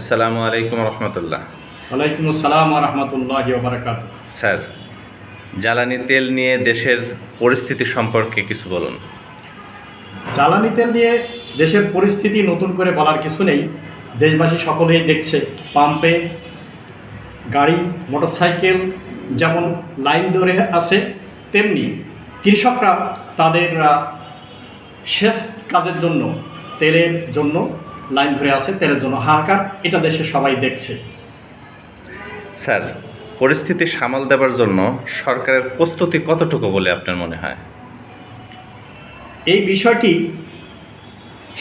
আসসালামু আলাইকুম রহমতুল্লাহ। ওয়ালাইকুম আসসালাম ওয়া রাহমাতুল্লাহি ওয়া বারাকাতুহু। স্যার, জ্বালানি তেল নিয়ে দেশের পরিস্থিতি সম্পর্কে কিছু বলুন। জ্বালানি তেল নিয়ে দেশের পরিস্থিতি নতুন করে বলার কিছু নেই। দেশবাসী সকলেই দেখছে, পাম্পে গাড়ি মোটরসাইকেল যেমন লাইন ধরে আছে, তেমনি কৃষকরা তাদের সেচ কাজের জন্য, তেলের জন্য লাইন ধরে আছে, তেলের জন্য হাহাকার। এটা দেশে সবাই দেখছে। স্যার, পরিস্থিতি সামাল দেবার জন্য সরকারের প্রস্তুতি কতটুকু বলে আপনার মনে হয়? এই বিষয়টি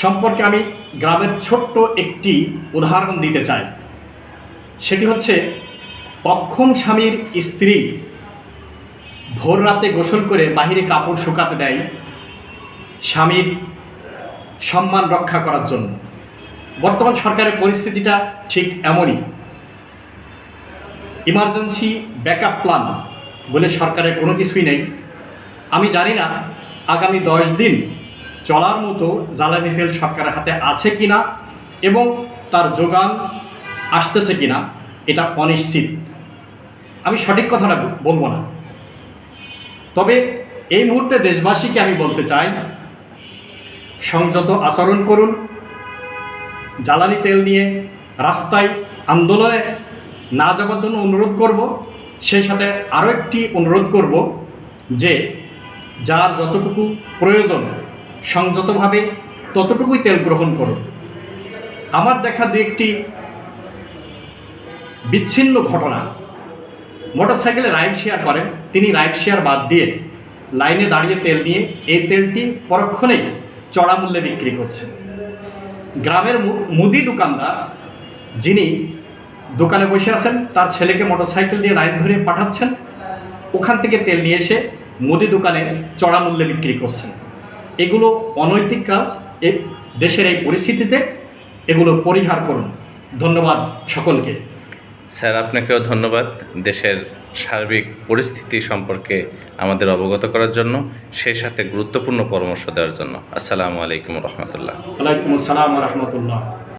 সম্পর্কে আমি গ্রামের ছোট্ট একটি উদাহরণ দিতে চাই। সেটি হচ্ছে, অক্ষম স্বামীর স্ত্রী ভোর রাতে গোসল করে বাহিরে কাপড় শুকাতে দেয় স্বামীর সম্মান রক্ষা করার জন্য। বর্তমান সরকারের পরিস্থিতিটা ঠিক এমনই। ইমার্জেন্সি ব্যাকআপ প্ল্যান বলে সরকারের কোনো কিছুই নেই। আমি জানি না আগামী 10 দিন চলার মতো জ্বালানি তেল সরকারের হাতে আছে কিনা এবং তার যোগান আসতেছে কিনা, এটা অনিশ্চিত। আমি সঠিক কথাটা বলবো না। তবে এই মুহূর্তে দেশবাসীকে আমি বলতে চাই, সংযত আচরণ করুন। জ্বালানি তেল নিয়ে রাস্তায় আন্দোলনে না যাওয়ার জন্য অনুরোধ করব। সেই সাথে আরও একটি অনুরোধ করব যে, যার যতটুকু প্রয়োজন সংযতভাবে ততটুকুই তেল গ্রহণ করুন। আমার দেখা দু একটি বিচ্ছিন্ন ঘটনা, মোটরসাইকেলে রাইড শেয়ার করেন, তিনি রাইড শেয়ার বাদ দিয়ে লাইনে দাঁড়িয়ে তেল নিয়ে এই তেলটি পরক্ষণেই চড়া মূল্যে বিক্রি করছেন। গ্রামের মুদি দোকানদার, যিনি দোকানে বসে আছেন, তার ছেলেকে মোটরসাইকেল দিয়ে লাইন ধরে পাঠাচ্ছেন, ওখান থেকে তেল নিয়ে এসে মুদি দোকানে চড়া মূল্যে বিক্রি করছেন। এগুলো অনৈতিক কাজ। দেশের এই পরিস্থিতিতে এগুলো পরিহার করুন। ধন্যবাদ সকলকে। স্যার, আপনাকেও ধন্যবাদ দেশের সার্বিক পরিস্থিতি সম্পর্কে আমাদের অবগত করার জন্য, সেই সাথে গুরুত্বপূর্ণ পরামর্শ দেওয়ার জন্য। আসসালামু আলাইকুম রহমতুল্লাহ। ওয়ালাইকুম আসসালাম ওয়া রাহমাতুল্লাহ।